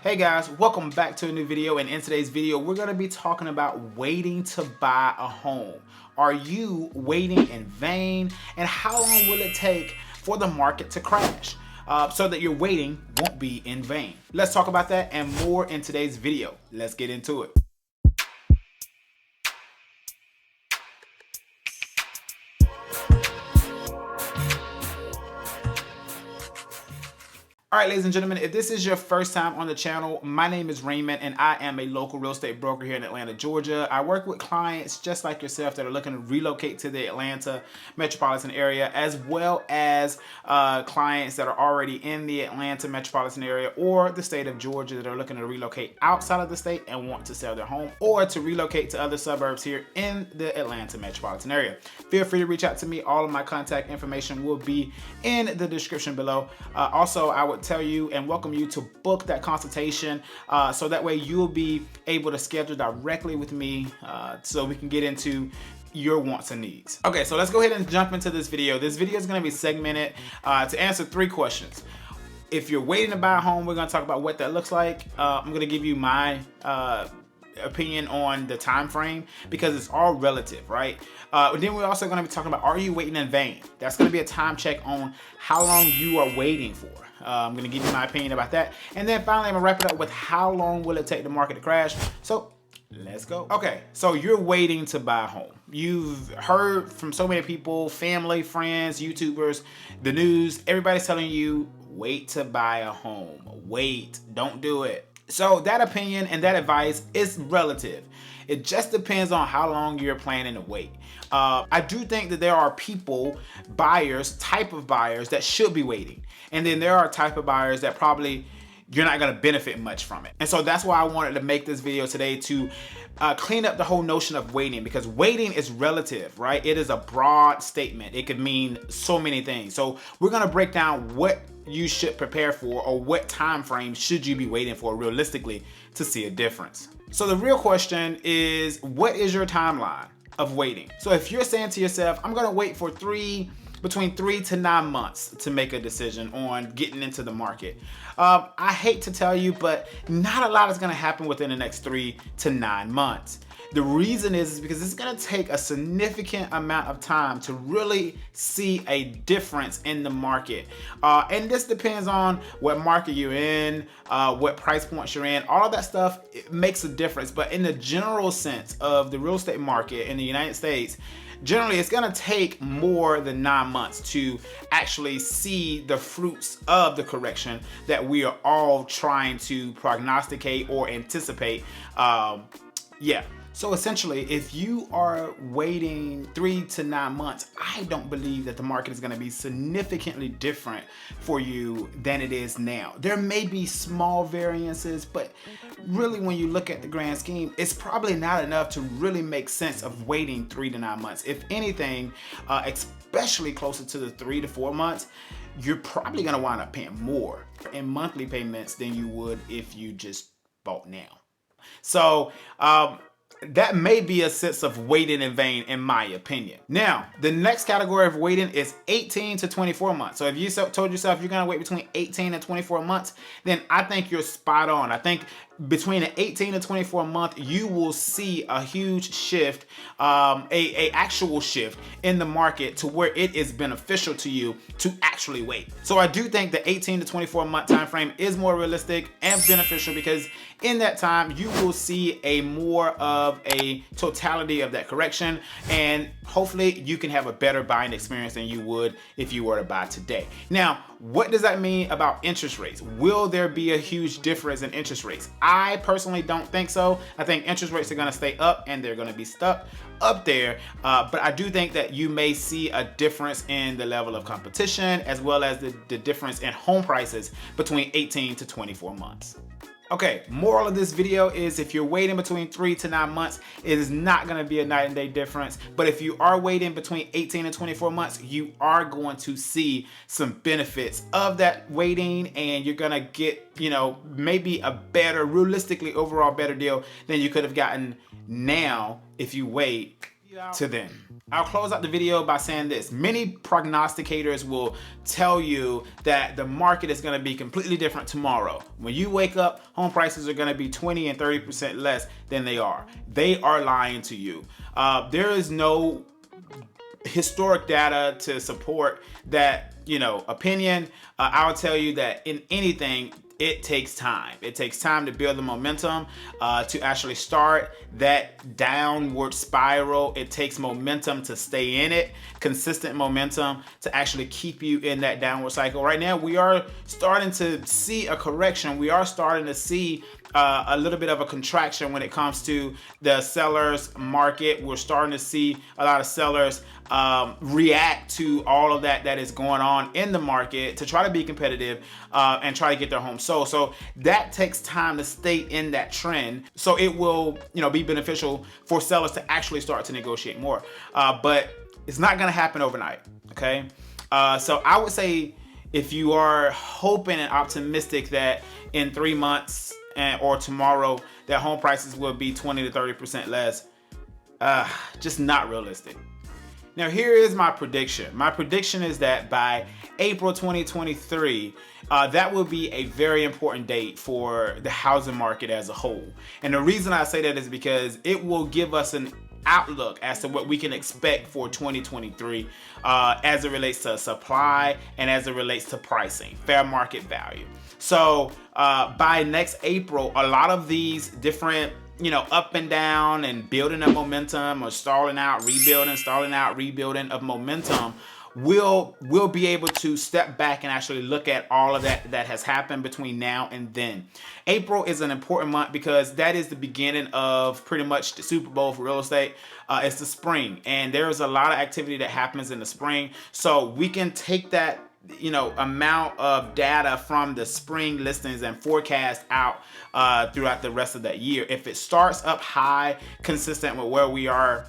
Hey guys, welcome back to a new video, and in today's video we're going to be talking about waiting to buy a home. Are you waiting in vain, and how long will it take for the market to crash so that your waiting won't be in vain? Let's talk about that and more in today's video. Let's get into it. All right, ladies and gentlemen, if this is your first time on the channel, my name is Raymond and I am a local real estate broker here in Atlanta, Georgia. I work with clients just like yourself that are looking to relocate to the Atlanta metropolitan area, as well as clients that are already in the Atlanta metropolitan area or the state of Georgia that are looking to relocate outside of the state and want to sell their home, or to relocate to other suburbs here in the Atlanta metropolitan area. Feel free to reach out to me. All of my contact information will be in the description below. Also, I would tell you and welcome you to book that consultation so that way you'll be able to schedule directly with me so we can get into your wants and needs. Okay, so let's go ahead and jump into this video. This video is going to be segmented to answer 3 questions. If you're waiting to buy a home, we're going to talk about what that looks like. I'm going to give you my opinion on the time frame because it's all relative, right? Then we're also going to be talking about, are you waiting in vain? That's going to be a time check on how long you are waiting for. I'm going to give you my opinion about that, and then finally I'm going to wrap it up with how long will it take the market to crash. So let's go. Okay, so you're waiting to buy a home. You've heard from so many people, family, friends, YouTubers, the news, everybody's telling you wait to buy a home. Wait, don't do it. So that opinion and that advice is relative. It just depends on how long you're planning to wait. I do think that there are people, buyers, type of buyers that should be waiting. And then there are type of buyers that probably you're not going to benefit much from it. And so that's why I wanted to make this video today, to clean up the whole notion of waiting, because waiting is relative, right? It is a broad statement. It could mean so many things. So we're going to break down what you should prepare for, or what time frame should you be waiting for realistically to see a difference. So the real question is, what is your timeline of waiting? So if you're saying to yourself, I'm going to wait for between 3 to 9 months to make a decision on getting into the market, I hate to tell you, but not a lot is going to happen within the next 3 to 9 months. The reason is because it's going to take a significant amount of time to really see a difference in the market. And this depends on what market you're in, what price points you're in. All of that stuff, it makes a difference. But in the general sense of the real estate market in the United States, generally it's going to take more than 9 months to actually see the fruits of the correction that we are all trying to prognosticate or anticipate. So essentially, if you are waiting 3 to 9 months, I don't believe that the market is going to be significantly different for you than it is now. There may be small variances, but really when you look at the grand scheme, it's probably not enough to really make sense of waiting 3 to 9 months. If anything, especially closer to the 3 to 4 months, you're probably going to wind up paying more in monthly payments than you would if you just bought now. So, that may be a sense of waiting in vain, in my opinion. Now, the next category of waiting is 18 to 24 months. So if you told yourself you're going to wait between 18 and 24 months, then I think you're spot on. I think between an 18 to 24 month, you will see a huge shift, a actual shift in the market to where it is beneficial to you to actually wait. So I do think the 18 to 24 month time frame is more realistic and beneficial, because in that time you will see a more of a totality of that correction, and hopefully you can have a better buying experience than you would if you were to buy today. Now, what does that mean about interest rates? Will there be a huge difference in interest rates? I personally don't think so. I think interest rates are going to stay up, and they're going to be stuck up there. But I do think that you may see a difference in the level of competition, as well as the difference in home prices between 18 to 24 months. Okay, moral of this video is, if you're waiting between 3 to 9 months, it is not going to be a night and day difference. But if you are waiting between 18 and 24 months, you are going to see some benefits of that waiting, and you're going to get, maybe a better, realistically overall better deal than you could have gotten now if you wait to then. I'll close out the video by saying this. Many prognosticators will tell you that the market is going to be completely different tomorrow. When you wake up, home prices are going to be 20 and 30% less than they are. They are lying to you. There is no historic data to support that, opinion. I'll tell you that in anything, it takes time. It takes time to build the momentum, to actually start that downward spiral. It takes momentum to stay in it, consistent momentum to actually keep you in that downward cycle. Right now, we are starting to see a correction. We are starting to see a little bit of a contraction when it comes to the sellers market. We're starting to see a lot of sellers react to all of that is going on in the market to try to be competitive and try to get their home sold. So that takes time to stay in that trend. So it will, be beneficial for sellers to actually start to negotiate more. But it's not going to happen overnight. Okay. So I would say if you are hoping and optimistic that in 3 months or tomorrow that home prices will be 20 to 30% less, just not realistic. Now here is my prediction. My prediction is that by April 2023, that will be a very important date for the housing market as a whole. And the reason I say that is because it will give us an outlook as to what we can expect for 2023 as it relates to supply and as it relates to pricing, fair market value. So by next April, a lot of these different up and down and building of momentum or stalling out, rebuilding of momentum, we'll be able to step back and actually look at all of that has happened between now and then. April is an important month because that is the beginning of pretty much the Super Bowl for real estate. It's the spring, and there's a lot of activity that happens in the spring. So we can take that amount of data from the spring listings and forecast out throughout the rest of that year. If it starts up high, consistent with where we are,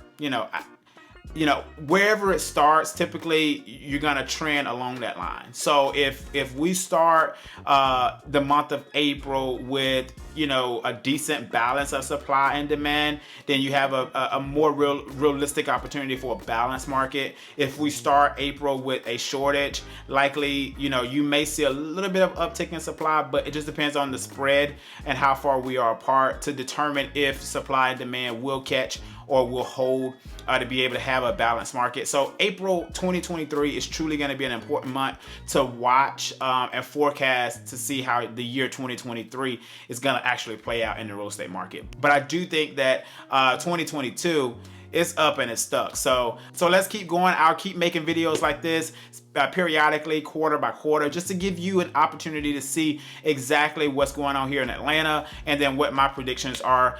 wherever it starts, typically you're gonna trend along that line. So if we start the month of April with a decent balance of supply and demand, then you have a more realistic opportunity for a balanced market. If we start April with a shortage, likely you may see a little bit of uptick in supply, but it just depends on the spread and how far we are apart to determine if supply and demand will catch or will hold to be able to have a balanced market. So April 2023 is truly going to be an important month to watch and forecast to see how the year 2023 is going to actually play out in the real estate market. But I do think that 2022 it's up and it's stuck. So let's keep going. I'll keep making videos like this periodically, quarter by quarter, just to give you an opportunity to see exactly what's going on here in Atlanta, and then what my predictions are,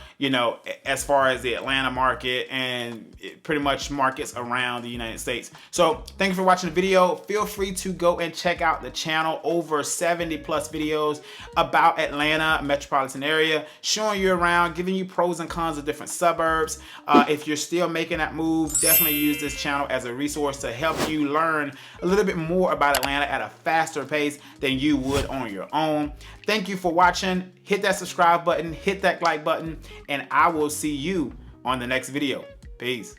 as far as the Atlanta market and pretty much markets around the United States. So thank you for watching the video. Feel free to go and check out the channel. Over 70 plus videos about Atlanta metropolitan area, showing you around, giving you pros and cons of different suburbs. If you're still making that move, definitely use this channel as a resource to help you learn a little bit more about Atlanta at a faster pace than you would on your own. Thank you for watching. Hit that subscribe button, hit that like button, and I will see you on the next video. Peace.